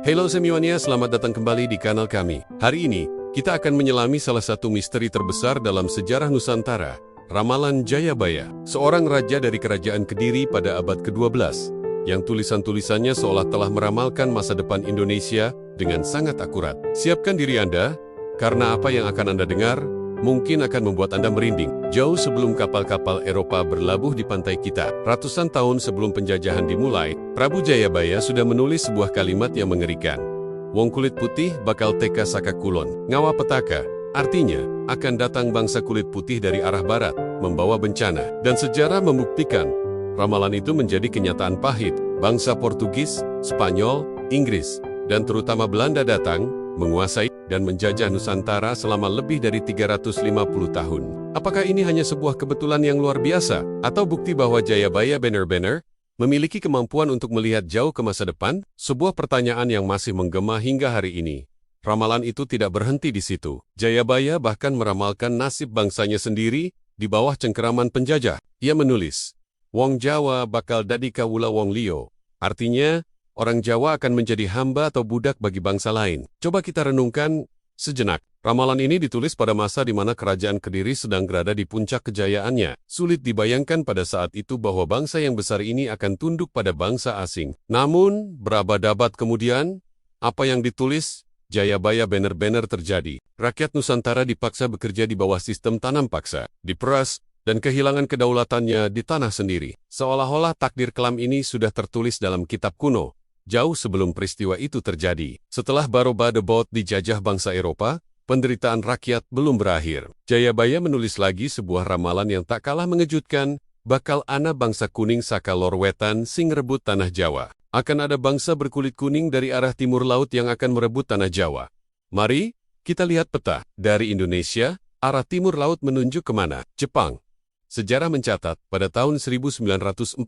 Halo Semiwania, selamat datang kembali di kanal kami. Hari ini, kita akan menyelami salah satu misteri terbesar dalam sejarah Nusantara, Ramalan Jayabaya, seorang raja dari kerajaan Kediri pada abad ke-12, yang tulisan-tulisannya seolah telah meramalkan masa depan Indonesia dengan sangat akurat. Siapkan diri Anda, karena apa yang akan Anda dengar mungkin akan membuat Anda merinding. Jauh sebelum kapal-kapal Eropa berlabuh di pantai kita, ratusan tahun sebelum penjajahan dimulai, Prabu Jayabaya sudah menulis sebuah kalimat yang mengerikan. Wong kulit putih bakal teka saka kulon, ngawa petaka. Artinya, akan datang bangsa kulit putih dari arah barat, membawa bencana. Dan sejarah membuktikan, ramalan itu menjadi kenyataan pahit. Bangsa Portugis, Spanyol, Inggris, dan terutama Belanda datang, menguasai dan menjajah Nusantara selama lebih dari 350 tahun. Apakah ini hanya sebuah kebetulan yang luar biasa, atau bukti bahwa Jayabaya benar-benar memiliki kemampuan untuk melihat jauh ke masa depan? Sebuah pertanyaan yang masih menggema hingga hari ini. Ramalan itu tidak berhenti di situ. Jayabaya bahkan meramalkan nasib bangsanya sendiri di bawah cengkeraman penjajah. Ia menulis, Wong Jawa bakal dadi kawula wong liyo. Artinya, orang Jawa akan menjadi hamba atau budak bagi bangsa lain. Coba kita renungkan sejenak. Ramalan ini ditulis pada masa di mana kerajaan Kediri sedang berada di puncak kejayaannya. Sulit dibayangkan pada saat itu bahwa bangsa yang besar ini akan tunduk pada bangsa asing. Namun, berabad-abad kemudian, apa yang ditulis Jayabaya benar-benar terjadi. Rakyat Nusantara dipaksa bekerja di bawah sistem tanam paksa, diperas, dan kehilangan kedaulatannya di tanah sendiri. Seolah-olah takdir kelam ini sudah tertulis dalam kitab kuno. Jauh sebelum peristiwa itu terjadi, setelah Baroba the Boat dijajah bangsa Eropa, penderitaan rakyat belum berakhir. Jayabaya menulis lagi sebuah ramalan yang tak kalah mengejutkan, bakal ana bangsa kuning saka lor wetan sing rebut tanah Jawa. Akan ada bangsa berkulit kuning dari arah timur laut yang akan merebut tanah Jawa. Mari, kita lihat peta. Dari Indonesia, arah timur laut menunjuk kemana? Jepang. Sejarah mencatat, pada tahun 1942,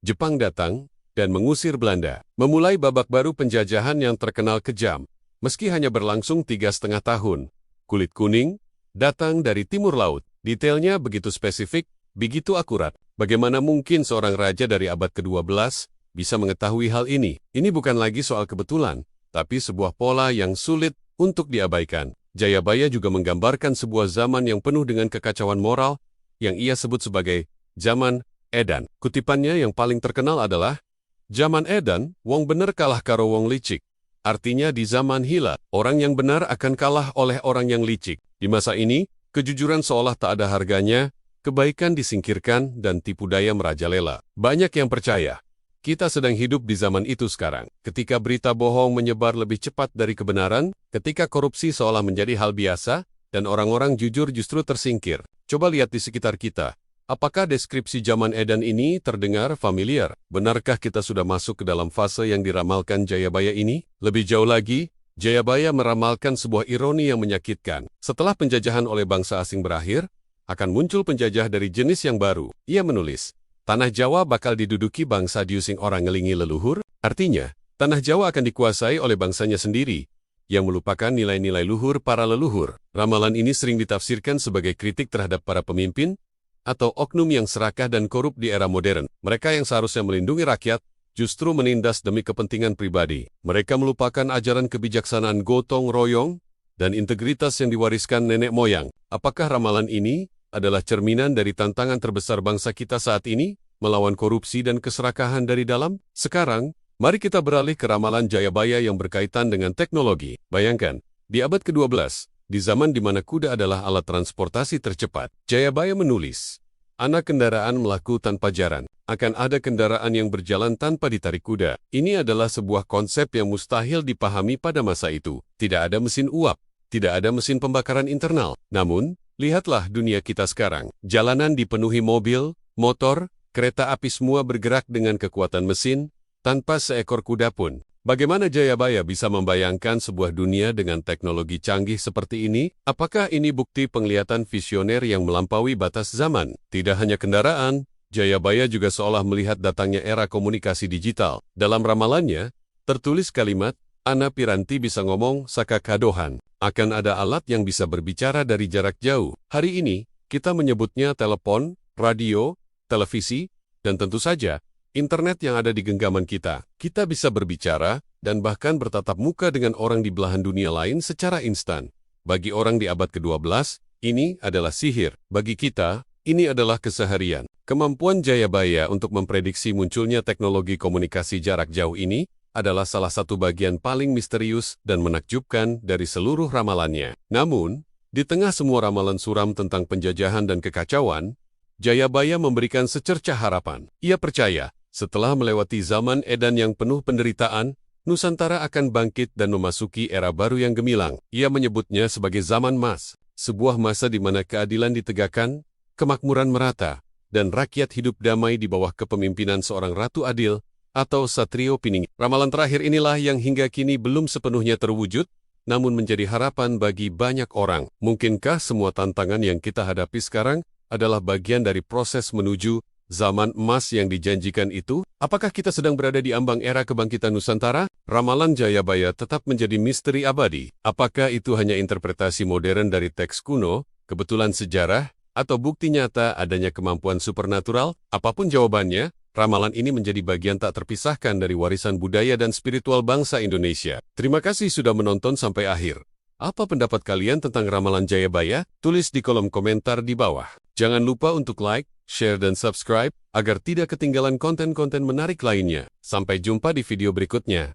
Jepang datang dan mengusir Belanda, memulai babak baru penjajahan yang terkenal kejam. Meski hanya berlangsung 3,5 tahun, kulit kuning datang dari timur laut. Detailnya begitu spesifik, begitu akurat. Bagaimana mungkin seorang raja dari abad ke-12 bisa mengetahui hal ini? Ini bukan lagi soal kebetulan, tapi sebuah pola yang sulit untuk diabaikan. Jayabaya juga menggambarkan sebuah zaman yang penuh dengan kekacauan moral, yang ia sebut sebagai zaman Edan. Kutipannya yang paling terkenal adalah, Zaman Edan, wong bener kalah karo wong licik. Artinya di zaman Hila, orang yang benar akan kalah oleh orang yang licik. Di masa ini, kejujuran seolah tak ada harganya, kebaikan disingkirkan dan tipu daya merajalela. Banyak yang percaya, kita sedang hidup di zaman itu sekarang. Ketika berita bohong menyebar lebih cepat dari kebenaran, ketika korupsi seolah menjadi hal biasa, dan orang-orang jujur justru tersingkir. Coba lihat di sekitar kita. Apakah deskripsi zaman Edan ini terdengar familiar? Benarkah kita sudah masuk ke dalam fase yang diramalkan Jayabaya ini? Lebih jauh lagi, Jayabaya meramalkan sebuah ironi yang menyakitkan. Setelah penjajahan oleh bangsa asing berakhir, akan muncul penjajah dari jenis yang baru. Ia menulis, tanah Jawa bakal diduduki bangsa diusing orang ngelingi leluhur. Artinya, tanah Jawa akan dikuasai oleh bangsanya sendiri, yang melupakan nilai-nilai luhur para leluhur. Ramalan ini sering ditafsirkan sebagai kritik terhadap para pemimpin, atau oknum yang serakah dan korup di era modern. Mereka yang seharusnya melindungi rakyat, justru menindas demi kepentingan pribadi. Mereka melupakan ajaran kebijaksanaan gotong royong dan integritas yang diwariskan nenek moyang. Apakah ramalan ini adalah cerminan dari tantangan terbesar bangsa kita saat ini, melawan korupsi dan keserakahan dari dalam? Sekarang, mari kita beralih ke ramalan Jayabaya yang berkaitan dengan teknologi. Bayangkan, di abad ke-12, di zaman di mana kuda adalah alat transportasi tercepat, Jayabaya menulis, anak kendaraan melaku tanpa jaran, akan ada kendaraan yang berjalan tanpa ditarik kuda. Ini adalah sebuah konsep yang mustahil dipahami pada masa itu. Tidak ada mesin uap, tidak ada mesin pembakaran internal. Namun, lihatlah dunia kita sekarang. Jalanan dipenuhi mobil, motor, kereta api semua bergerak dengan kekuatan mesin, tanpa seekor kuda pun. Bagaimana Jayabaya bisa membayangkan sebuah dunia dengan teknologi canggih seperti ini? Apakah ini bukti penglihatan visioner yang melampaui batas zaman? Tidak hanya kendaraan, Jayabaya juga seolah melihat datangnya era komunikasi digital. Dalam ramalannya, tertulis kalimat, Ana Piranti bisa ngomong saka kadohan. Akan ada alat yang bisa berbicara dari jarak jauh. Hari ini, kita menyebutnya telepon, radio, televisi, dan tentu saja, internet yang ada di genggaman kita. Kita bisa berbicara, dan bahkan bertatap muka dengan orang di belahan dunia lain secara instan. Bagi orang di abad ke-12, ini adalah sihir. Bagi kita, ini adalah keseharian. Kemampuan Jayabaya untuk memprediksi munculnya teknologi komunikasi jarak jauh ini adalah salah satu bagian paling misterius dan menakjubkan dari seluruh ramalannya. Namun, di tengah semua ramalan suram tentang penjajahan dan kekacauan, Jayabaya memberikan secercah harapan. Ia percaya, setelah melewati zaman edan yang penuh penderitaan, Nusantara akan bangkit dan memasuki era baru yang gemilang. Ia menyebutnya sebagai zaman emas, sebuah masa di mana keadilan ditegakkan, kemakmuran merata, dan rakyat hidup damai di bawah kepemimpinan seorang ratu adil atau Satrio Piningit. Ramalan terakhir inilah yang hingga kini belum sepenuhnya terwujud, namun menjadi harapan bagi banyak orang. Mungkinkah semua tantangan yang kita hadapi sekarang adalah bagian dari proses menuju zaman emas yang dijanjikan itu? Apakah kita sedang berada di ambang era kebangkitan Nusantara? Ramalan Jayabaya tetap menjadi misteri abadi. Apakah itu hanya interpretasi modern dari teks kuno, kebetulan sejarah, atau bukti nyata adanya kemampuan supernatural? Apapun jawabannya, ramalan ini menjadi bagian tak terpisahkan dari warisan budaya dan spiritual bangsa Indonesia. Terima kasih sudah menonton sampai akhir. Apa pendapat kalian tentang ramalan Jayabaya? Tulis di kolom komentar di bawah. Jangan lupa untuk like, share, dan subscribe agar tidak ketinggalan konten-konten menarik lainnya. Sampai jumpa di video berikutnya.